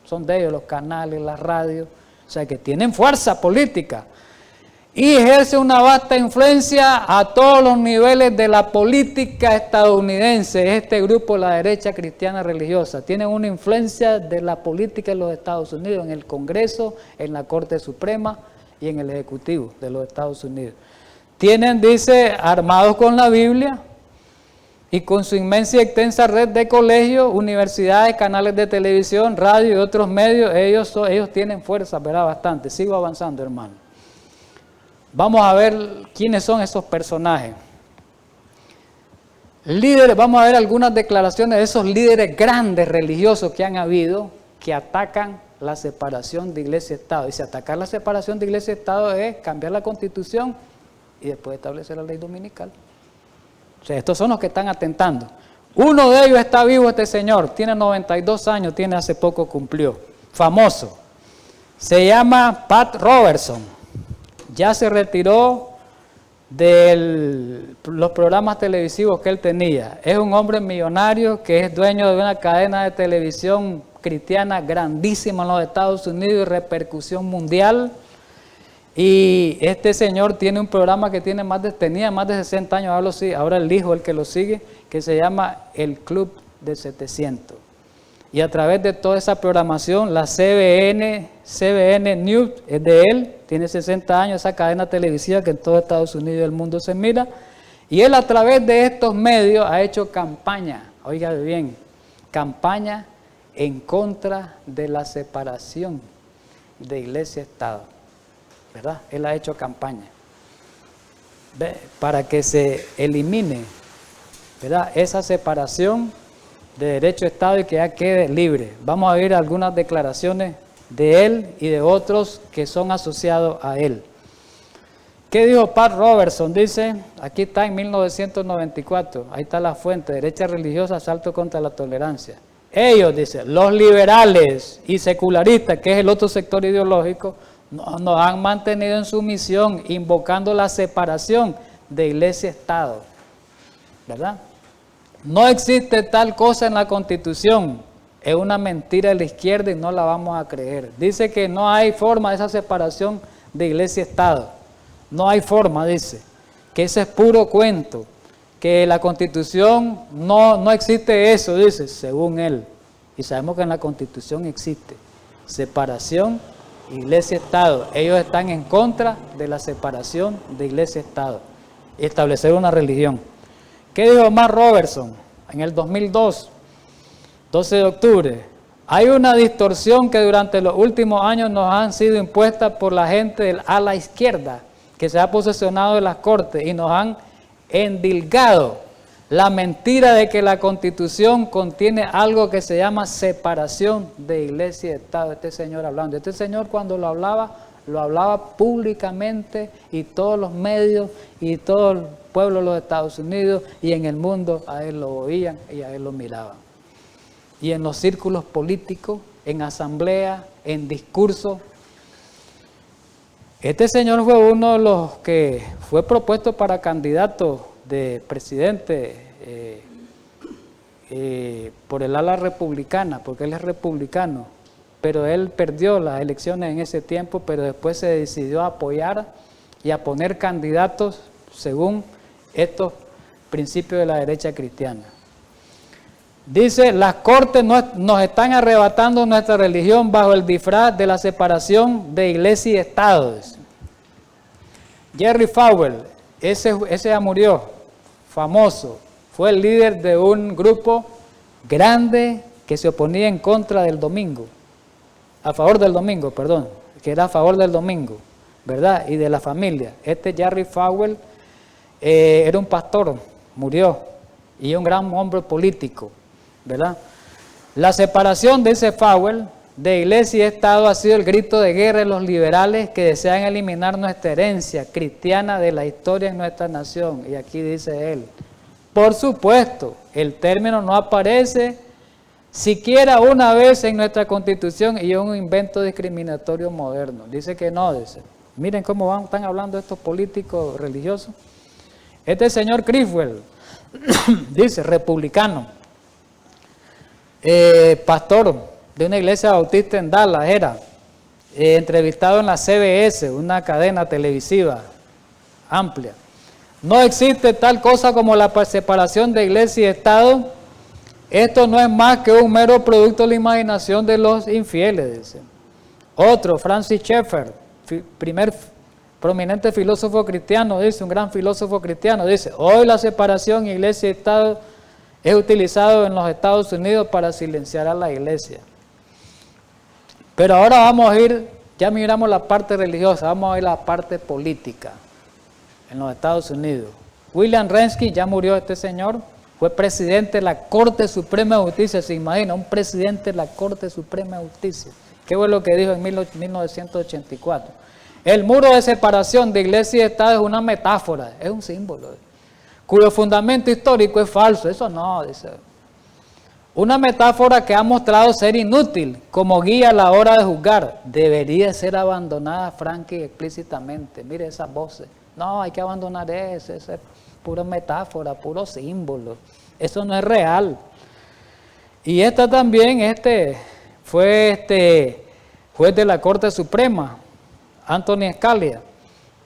son de ellos, los canales, las radios, o sea que tienen fuerza política. Y ejerce una vasta influencia a todos los niveles de la política estadounidense. Este grupo, la derecha cristiana religiosa, tiene una influencia de la política de los Estados Unidos, en el Congreso, en la Corte Suprema y en el Ejecutivo de los Estados Unidos. Tienen, dice, armados con la Biblia, y con su inmensa y extensa red de colegios, universidades, canales de televisión, radio y otros medios, ellos tienen fuerza, ¿verdad? Bastante. Sigo avanzando, hermano. Vamos a ver quiénes son esos personajes. Líderes, vamos a ver algunas declaraciones de esos líderes grandes religiosos que han habido, que atacan la separación de iglesia y Estado. Y si atacar la separación de iglesia y Estado es cambiar la Constitución y después establecer la ley dominical. O sea, estos son los que están atentando. Uno de ellos está vivo, este señor, tiene 92 años, hace poco cumplió, famoso. Se llama Pat Robertson, ya se retiró de los programas televisivos que él tenía. Es un hombre millonario que es dueño de una cadena de televisión cristiana grandísima en los Estados Unidos y repercusión mundial. Y este señor tiene un programa que tenía más de 60 años, ahora el hijo el que lo sigue, que se llama El Club de 700. Y a través de toda esa programación, la CBN News es de él, tiene 60 años, esa cadena televisiva que en todo Estados Unidos y el mundo se mira. Y él a través de estos medios ha hecho campaña, oiga bien, campaña en contra de la separación de iglesia-estado, ¿verdad? Él ha hecho campaña para que se elimine, ¿verdad?, esa separación de derecho-estado y que ya quede libre. Vamos a ver algunas declaraciones de él y de otros que son asociados a él. ¿Qué dijo Pat Robertson? Dice, aquí está en 1994, ahí está la fuente, derecha religiosa, asalto contra la tolerancia. Ellos, dice, los liberales y secularistas, que es el otro sector ideológico, nos han mantenido en su misión, invocando la separación de iglesia-estado, ¿verdad? No existe tal cosa en la Constitución, es una mentira de la izquierda y no la vamos a creer. Dice que no hay forma de esa separación de iglesia-estado, no hay forma, dice, que ese es puro cuento, que la Constitución no existe eso, dice, según él. Y sabemos que en la Constitución existe separación iglesia-estado. Ellos están en contra de la separación de iglesia-estado y establecer una religión. ¿Qué dijo Matt Robertson en el 2002, 12 de octubre? Hay una distorsión que durante los últimos años nos han sido impuestas por la gente del ala izquierda que se ha posesionado de las cortes y nos han endilgado la mentira de que la Constitución contiene algo que se llama separación de iglesia y Estado. Este señor hablando, este señor cuando lo hablaba públicamente y todos los medios y todo el pueblo de los Estados Unidos y en el mundo a él lo oían y a él lo miraban. Y en los círculos políticos, en asamblea, en discursos. Este señor fue uno de los que fue propuesto para candidato de presidente por el ala republicana, porque él es republicano, pero él perdió las elecciones en ese tiempo, pero después se decidió a apoyar y a poner candidatos según estos principios de la derecha cristiana. Dice, las cortes nos están arrebatando nuestra religión bajo el disfraz de la separación de iglesia y Estado. Jerry Falwell, ese ya murió, famoso, fue el líder de un grupo grande que se oponía en contra del domingo, a favor del domingo, perdón, que era a favor del domingo, ¿verdad? Y de la familia. Este Jerry Falwell era un pastor, murió, y un gran hombre político, ¿verdad? La separación de ese Falwell de iglesia y Estado ha sido el grito de guerra de los liberales que desean eliminar nuestra herencia cristiana de la historia en nuestra nación. Y aquí dice él, por supuesto, el término no aparece siquiera una vez en nuestra Constitución y es un invento discriminatorio moderno. Dice que no, dice. Miren cómo están hablando estos políticos religiosos. Este señor Criswell, dice, republicano, pastor de una iglesia bautista en Dallas, era entrevistado en la CBS, una cadena televisiva amplia. No existe tal cosa como la separación de iglesia y Estado. Esto no es más que un mero producto de la imaginación de los infieles, dice. Otro, Francis Schaeffer, primer filósofo cristiano, dice, un gran filósofo cristiano, dice, hoy la separación iglesia y Estado es utilizado en los Estados Unidos para silenciar a la iglesia. Pero ahora vamos a ir, ya miramos la parte religiosa, vamos a ir a la parte política en los Estados Unidos. William Rehnquist, ya murió este señor, fue presidente de la Corte Suprema de Justicia. Se imagina, un presidente de la Corte Suprema de Justicia. ¿Qué fue lo que dijo en 1984? El muro de separación de iglesia y Estado es una metáfora, es un símbolo, cuyo fundamento histórico es falso. Eso no, dice. Una metáfora que ha mostrado ser inútil como guía a la hora de juzgar. Debería ser abandonada franca y explícitamente. Mire esas voces. No, hay que abandonar eso es pura metáfora, puro símbolo. Eso no es real. Y esta también, fue juez de la Corte Suprema, Anthony Scalia,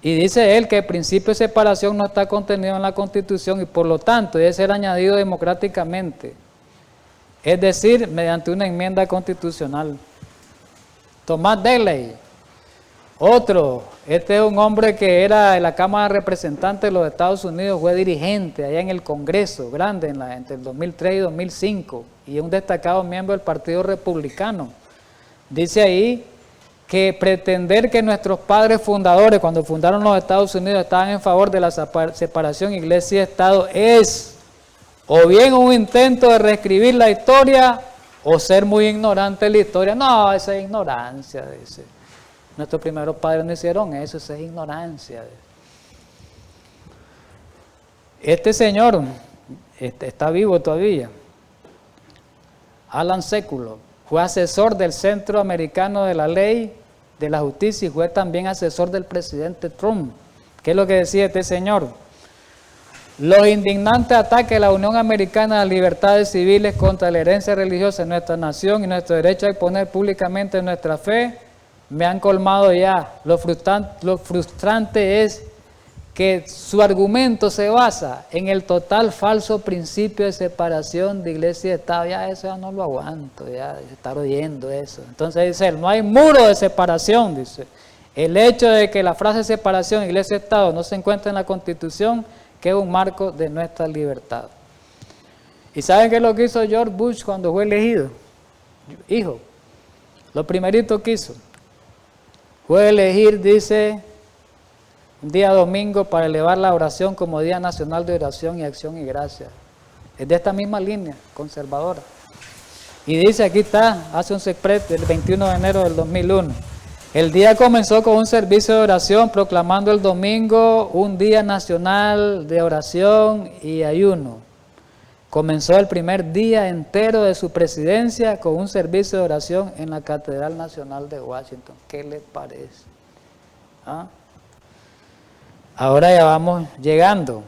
y dice él que el principio de separación no está contenido en la Constitución y por lo tanto debe ser añadido democráticamente, es decir, mediante una enmienda constitucional. Thomas Daley, otro, es un hombre que era de la Cámara de Representantes de los Estados Unidos, fue dirigente allá en el Congreso, grande, entre el 2003 y 2005, y es un destacado miembro del Partido Republicano. Dice ahí que pretender que nuestros padres fundadores, cuando fundaron los Estados Unidos, estaban en favor de la separación iglesia-estado es o bien un intento de reescribir la historia o ser muy ignorante de la historia. No, esa es ignorancia, dice. Nuestros primeros padres no hicieron eso, esa es ignorancia. Este señor está vivo todavía, Alan Sekulow. Fue asesor del Centro Americano de la Ley, de la Justicia, y fue también asesor del presidente Trump. ¿Qué es lo que decía este señor? Los indignantes ataques de la Unión Americana a las libertades civiles contra la herencia religiosa de nuestra nación y nuestro derecho a exponer públicamente nuestra fe me han colmado ya. Lo frustrante es que su argumento se basa en el total falso principio de separación de iglesia y Estado. Ya eso ya no lo aguanto, ya estar oyendo eso. Entonces dice él, no hay muro de separación, dice. El hecho de que la frase separación iglesia y Estado no se encuentra en la Constitución, que es un marco de nuestra libertad. ¿Y saben qué es lo que hizo George Bush cuando fue elegido? Hijo, lo primerito que hizo fue elegir, dice, un día domingo para elevar la oración como Día Nacional de Oración y Acción y Gracia. Es de esta misma línea, conservadora. Y dice, aquí está, hace un secreto, el 21 de enero del 2001. El día comenzó con un servicio de oración proclamando el domingo un Día Nacional de Oración y Ayuno. Comenzó el primer día entero de su presidencia con un servicio de oración en la Catedral Nacional de Washington. ¿Qué les parece? ¿Ah? Ahora ya vamos llegando.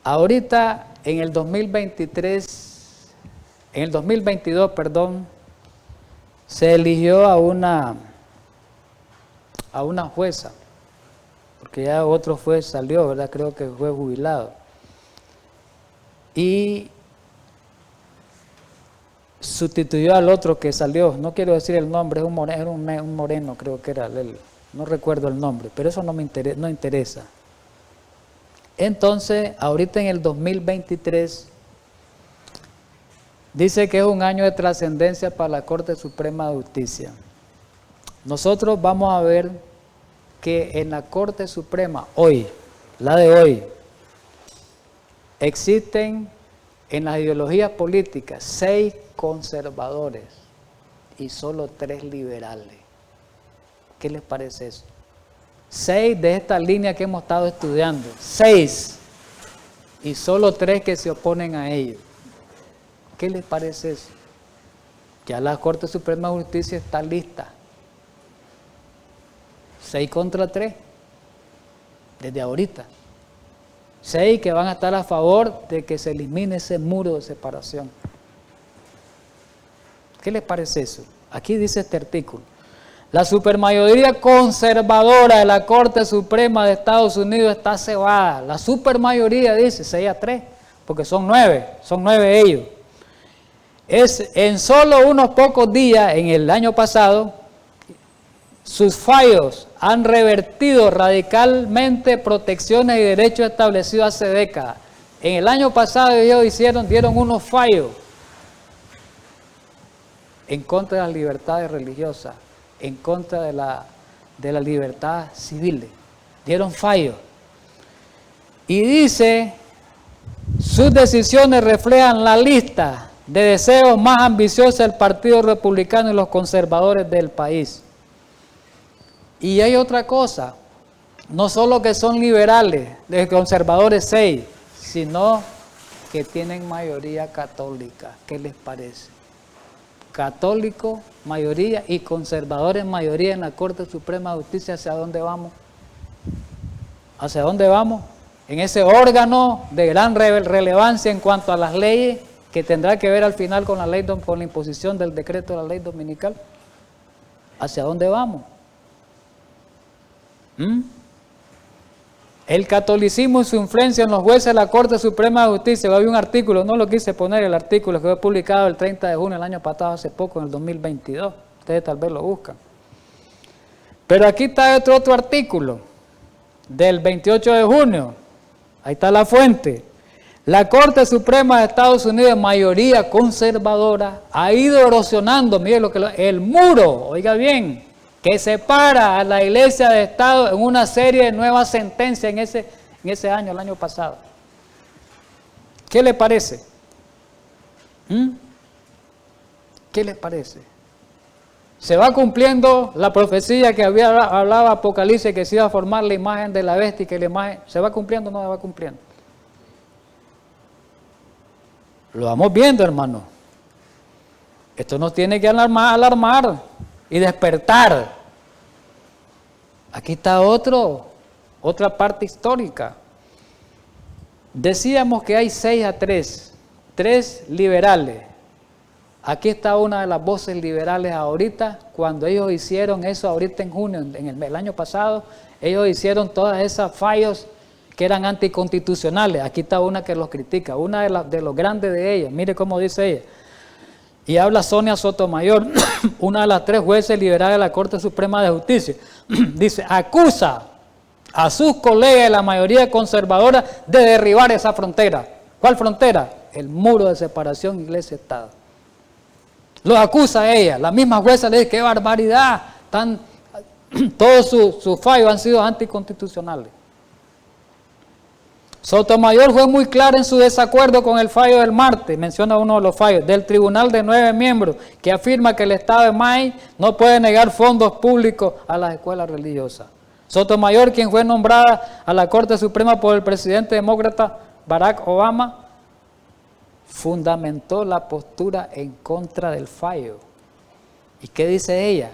Ahorita en el 2022, se eligió a una jueza, porque ya otro juez salió, ¿verdad? Creo que fue jubilado. Y sustituyó al otro que salió, no quiero decir el nombre, es un moreno, creo que era él. No recuerdo el nombre, pero eso no interesa. Entonces, ahorita en el 2023, dice que es un año de trascendencia para la Corte Suprema de Justicia. Nosotros vamos a ver que en la Corte Suprema, hoy, la de hoy, existen en las ideologías políticas 6 conservadores y solo 3 liberales. ¿Qué les parece eso? 6 de esta línea que hemos estado estudiando, 6, y solo 3 que se oponen a ellos. ¿Qué les parece eso? Ya la Corte Suprema de Justicia está lista. 6 contra 3, desde ahorita. 6 que van a estar a favor de que se elimine ese muro de separación. ¿Qué les parece eso? Aquí dice este artículo. La supermayoría conservadora de la Corte Suprema de Estados Unidos está cebada. La supermayoría dice 6-3, porque son 9 ellos. En solo unos pocos días, en el año pasado, sus fallos han revertido radicalmente protecciones y derechos establecidos hace décadas. En el año pasado ellos dieron unos fallos en contra de las libertades religiosas, en contra de la libertad civil. Dieron fallos. Y dice, sus decisiones reflejan la lista de deseos más ambiciosos del Partido Republicano y los conservadores del país. Y hay otra cosa, no solo que son liberales, de conservadores 6, sino que tienen mayoría católica. ¿Qué les parece? Católicos, mayoría, y conservadores, mayoría en la Corte Suprema de Justicia. ¿Hacia dónde vamos? ¿Hacia dónde vamos? En ese órgano de gran relevancia en cuanto a las leyes, que tendrá que ver al final con la imposición del decreto de la ley dominical. ¿Hacia dónde vamos? El catolicismo y su influencia en los jueces de la Corte Suprema de Justicia. Había un artículo, no lo quise poner, el artículo que fue publicado el 30 de junio del año pasado, hace poco, en el 2022. Ustedes tal vez lo buscan. Pero aquí está otro artículo, del 28 de junio. Ahí está la fuente. La Corte Suprema de Estados Unidos, mayoría conservadora, ha ido erosionando, mire el muro, oiga bien, que separa a la Iglesia de Estado en una serie de nuevas sentencias en ese año, el año pasado. ¿Qué le parece? ¿Qué les parece? Se va cumpliendo la profecía que hablaba Apocalipsis, que se iba a formar la imagen de la bestia y que la imagen, ¿se va cumpliendo o no se va cumpliendo? Lo vamos viendo, hermano. Esto nos tiene que alarmar y despertar. Aquí está otra parte histórica. Decíamos que hay 6-3, 3 liberales. Aquí está una de las voces liberales ahorita. Cuando ellos hicieron eso ahorita en junio, en el año pasado, ellos hicieron todas esas fallos que eran anticonstitucionales. Aquí está una que los critica, una de los grandes de ellas. Mire cómo dice ella. Y habla Sonia Sotomayor, una de las 3 jueces liberales de la Corte Suprema de Justicia. Dice, acusa a sus colegas de la mayoría conservadora de derribar esa frontera. ¿Cuál frontera? El muro de separación Iglesia-Estado. Los acusa a ella. La misma jueza le dice, qué barbaridad. Todos sus fallos han sido anticonstitucionales. Sotomayor fue muy clara en su desacuerdo con el fallo del martes, menciona uno de los fallos, del tribunal de 9 miembros, que afirma que el Estado de Maine no puede negar fondos públicos a las escuelas religiosas. Sotomayor, quien fue nombrada a la Corte Suprema por el presidente demócrata Barack Obama, fundamentó la postura en contra del fallo. ¿Y qué dice ella?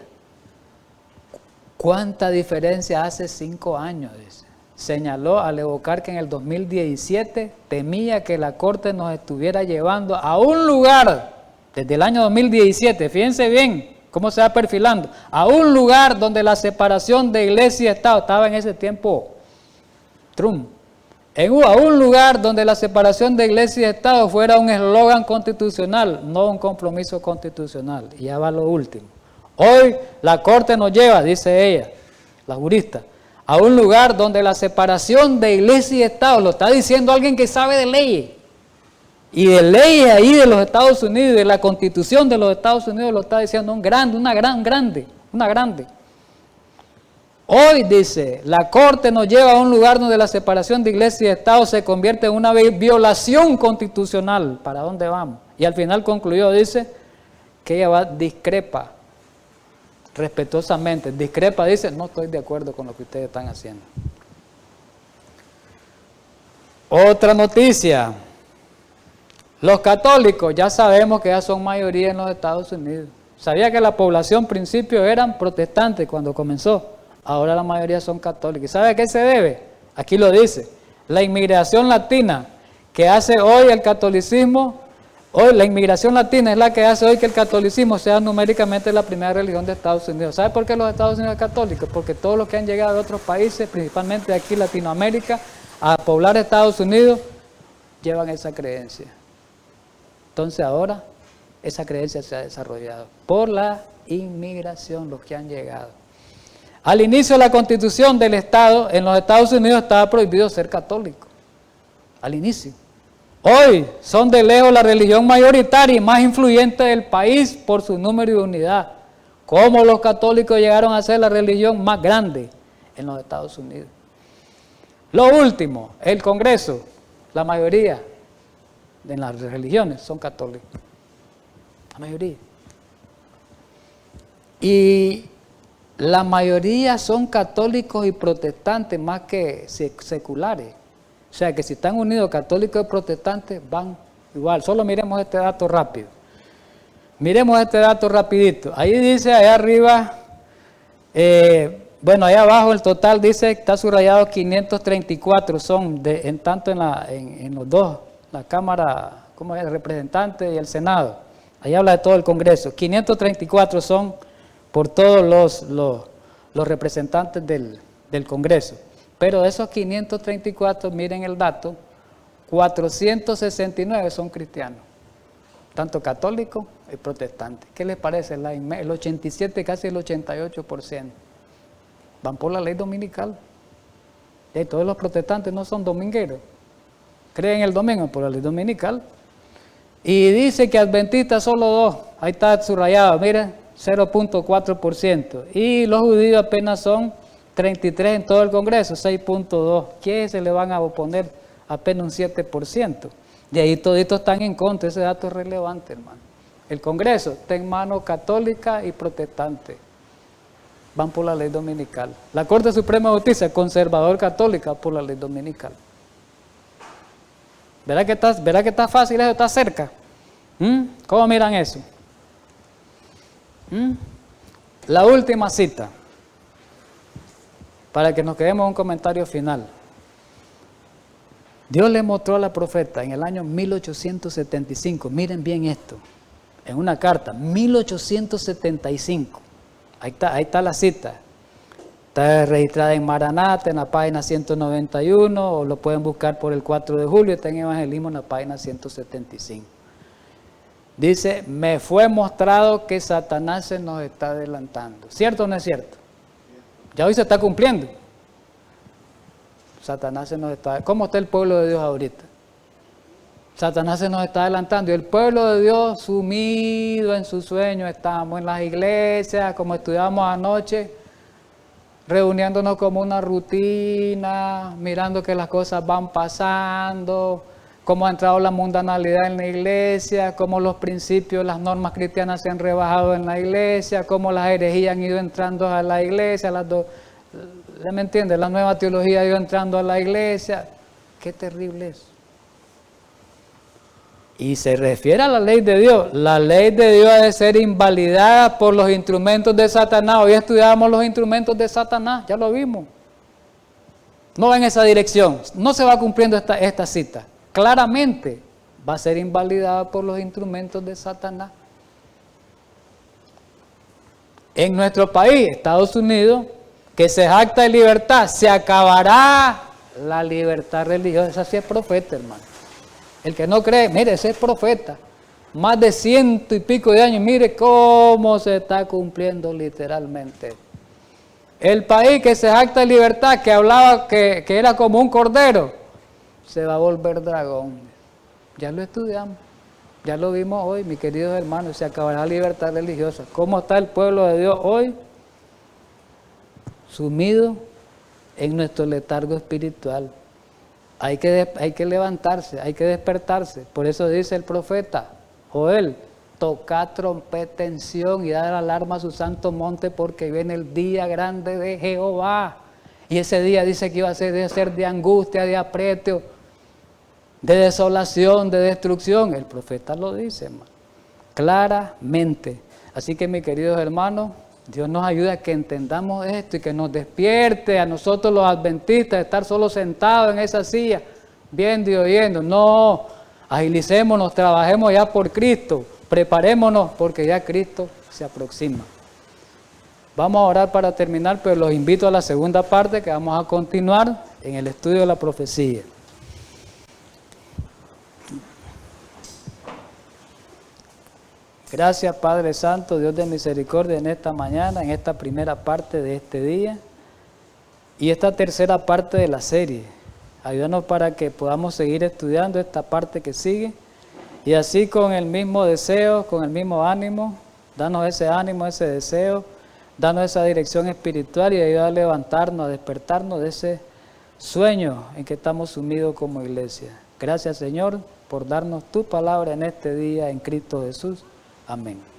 ¿Cuánta diferencia hace 5 años? Dice. Señaló al evocar que en el 2017 temía que la Corte nos estuviera llevando a un lugar, desde el año 2017, fíjense bien cómo se va perfilando, a un lugar donde la separación de Iglesia y Estado, estaba en ese tiempo Trump, a un lugar donde la separación de Iglesia y Estado fuera un eslogan constitucional, no un compromiso constitucional. Y ya va lo último. Hoy la Corte nos lleva, dice ella, la jurista, a un lugar donde la separación de Iglesia y Estado, lo está diciendo alguien que sabe de leyes, y de leyes ahí de los Estados Unidos, de la Constitución de los Estados Unidos, lo está diciendo una grande. Hoy dice, la Corte nos lleva a un lugar donde la separación de Iglesia y Estado se convierte en una violación constitucional. ¿Para dónde vamos? Y al final concluyó, dice, que ella discrepa respetuosamente, dice, no estoy de acuerdo con lo que ustedes están haciendo. Otra noticia, los católicos ya sabemos que ya son mayoría en los Estados Unidos. Sabía que la población principio eran protestantes cuando comenzó, ahora la mayoría son católicos. ¿Sabe a qué se debe? Aquí lo dice, la inmigración latina que hace hoy el catolicismo. Hoy la inmigración latina es la que hace hoy que el catolicismo sea numéricamente la primera religión de Estados Unidos. ¿Sabe por qué los Estados Unidos son católicos? Porque todos los que han llegado de otros países, principalmente de aquí Latinoamérica, a poblar Estados Unidos, llevan esa creencia. Entonces ahora esa creencia se ha desarrollado por la inmigración, los que han llegado. Al inicio de la Constitución del Estado, en los Estados Unidos estaba prohibido ser católico. Al inicio. Hoy son de lejos la religión mayoritaria y más influyente del país por su número y unidad. ¿Cómo los católicos llegaron a ser la religión más grande en los Estados Unidos? Lo último, el Congreso, la mayoría de las religiones son católicos. La mayoría. Y la mayoría son católicos y protestantes más que seculares. O sea que si están unidos católicos y protestantes van igual. Solo miremos este dato rápido. Miremos este dato rapidito. Ahí dice, allá arriba, bueno, allá abajo el total dice, está subrayado 534, son en tanto en los dos, la Cámara, ¿cómo es? El representante y el Senado. Ahí habla de todo el Congreso. 534 son por todos los representantes del Congreso. Pero de esos 534, miren el dato, 469 son cristianos, tanto católicos y protestantes. ¿Qué les parece? El 87, casi el 88%. Van por la ley dominical. Y todos los protestantes no son domingueros. Creen el domingo por la ley dominical. Y dice que adventistas solo 2. Ahí está subrayado, miren, 0.4%. Y los judíos apenas son 33 en todo el Congreso, 6.2. ¿Qué se le van a oponer? Apenas un 7%. Y ahí toditos están en contra. Ese dato es relevante, hermano. El Congreso está en manos católica y protestante. Van por la ley dominical. La Corte Suprema de Justicia, conservador católica, por la ley dominical. ¿Verá que está fácil eso? ¿Está cerca? ¿Cómo miran eso? La última cita, para que nos quedemos un comentario final. Dios le mostró a la profeta en el año 1875, miren bien esto, en una carta, 1875, ahí está la cita, está registrada en Maranata, en la página 191, o lo pueden buscar por el 4 de julio, está en Evangelismo en la página 175. Dice, me fue mostrado que Satanás se nos está adelantando. ¿Cierto o no es cierto? Ya hoy se está cumpliendo. Satanás se nos está... ¿Cómo está el pueblo de Dios ahorita? Satanás se nos está adelantando. Y el pueblo de Dios sumido en su sueño. Estamos en las iglesias, como estudiamos anoche, reuniéndonos como una rutina, mirando que las cosas van pasando, cómo ha entrado la mundanalidad en la iglesia, cómo los principios, las normas cristianas se han rebajado en la iglesia, cómo las herejías han ido entrando a la iglesia, ¿me entiende? La nueva teología ha ido entrando a la iglesia. Qué terrible es. Y se refiere a la ley de Dios. La ley de Dios ha de ser invalidada por los instrumentos de Satanás. Hoy estudiamos los instrumentos de Satanás, ya lo vimos. No va en esa dirección, no se va cumpliendo esta cita. Claramente va a ser invalidada por los instrumentos de Satanás. En nuestro país, Estados Unidos, que se jacta de libertad, se acabará la libertad religiosa. Esa sí es profeta, hermano. El que no cree, mire, ese es profeta. Más de 100 y pico de años, mire cómo se está cumpliendo literalmente. El país que se jacta de libertad, que hablaba que era como un cordero, se va a volver dragón. Ya lo estudiamos, ya lo vimos hoy, mis queridos hermanos, se acabará la libertad religiosa. ¿Cómo está el pueblo de Dios hoy? Sumido en nuestro letargo espiritual. Hay que levantarse, hay que despertarse. Por eso dice el profeta Joel, tocad trompeta en Sión y dar alarma a su santo monte, porque viene el día grande de Jehová. Y ese día dice que iba a ser de angustia, de aprieto, de desolación, de destrucción. El profeta lo dice, hermano, claramente. Así que, mis queridos hermanos, Dios nos ayuda a que entendamos esto y que nos despierte a nosotros los adventistas de estar solo sentados en esa silla, viendo y oyendo. No, agilicémonos, trabajemos ya por Cristo, preparémonos porque ya Cristo se aproxima. Vamos a orar para terminar, pero los invito a la segunda parte que vamos a continuar en el estudio de la profecía. Gracias, Padre Santo, Dios de misericordia, en esta mañana, en esta primera parte de este día y esta tercera parte de la serie. Ayúdanos para que podamos seguir estudiando esta parte que sigue y así con el mismo deseo, con el mismo ánimo, danos ese ánimo, ese deseo, danos esa dirección espiritual y ayuda a levantarnos, a despertarnos de ese sueño en que estamos sumidos como iglesia. Gracias, Señor, por darnos tu palabra en este día en Cristo Jesús. Amén.